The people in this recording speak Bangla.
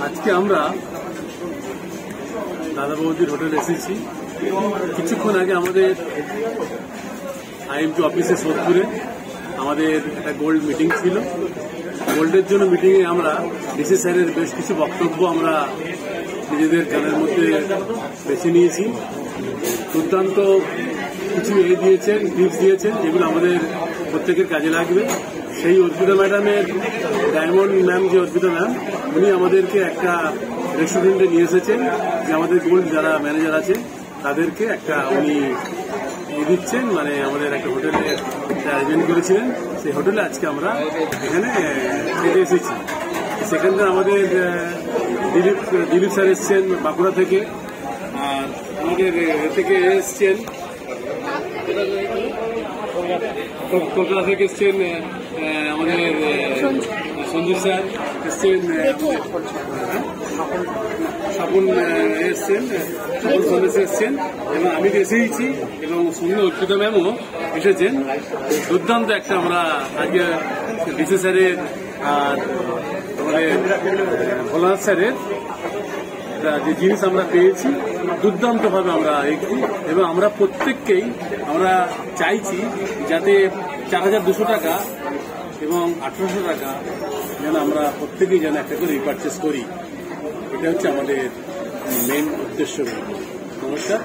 আজকে আমরা দাদা বৌদির হোটেলে এসেছি। কিছুক্ষণ আগে আমাদের IMT অফিসে সোদপুরে আমাদের একটা গোল্ড মিটিং ছিল। গোল্ডের জন্য মিটিংয়ে আমরা ডিসি স্যারের বেশ কিছু বক্তব্য আমরা নিজেদের কানের মধ্যে বেছে নিয়েছি। দুর্দান্ত কিছু দিয়েছেন, টিপস দিয়েছেন, যেগুলো আমাদের প্রত্যেকের কাজে লাগবে। সেই অর্পিতা ম্যাডামের, ডায়মন্ড ম্যাম যে অর্পিতা ম্যাম, উনি আমাদেরকে একটা রেস্টুরেন্টে নিয়ে এসেছেন, যে আমাদের গোল্ড যারা ম্যানেজার আছে তাদেরকে একটা উনি দিচ্ছেন, মানে আমাদের একটা হোটেলে অ্যারেঞ্জমেন্ট করেছিলেন। সেই হোটেলে আজকে আমরা এখানে খেতে এসেছি। সেখানে আমাদের দিলীপ স্যার এসছেন বাঁকুড়া থেকে, আর আমাদের থেকে এসছেন কলকাতা থেকে এসছেন আমাদের সঞ্জীব স্যার এসছেন, স্বপন এসছেন, স্বপন সন্দেশ এসছেন, এবং আমি এসেইছি, এবং সঙ্গে অর্পিতা ম্যামও এসেছেন। দুর্দান্ত একটা আমরা আজকে ডিসি স্যারের আর আমাদের ভোলানাথ স্যারের যে জিনিস আমরা পেয়েছি, দুর্দান্তভাবে আমরা এগছি, এবং আমরা প্রত্যেককেই আমরা চাইছি যাতে 4200 টাকা এবং 1800 টাকা যেন আমরা প্রত্যেকেই যেন একটা করে রিপারচেস করি। এটা হচ্ছে আমাদের মেন উদ্দেশ্য। নমস্কার।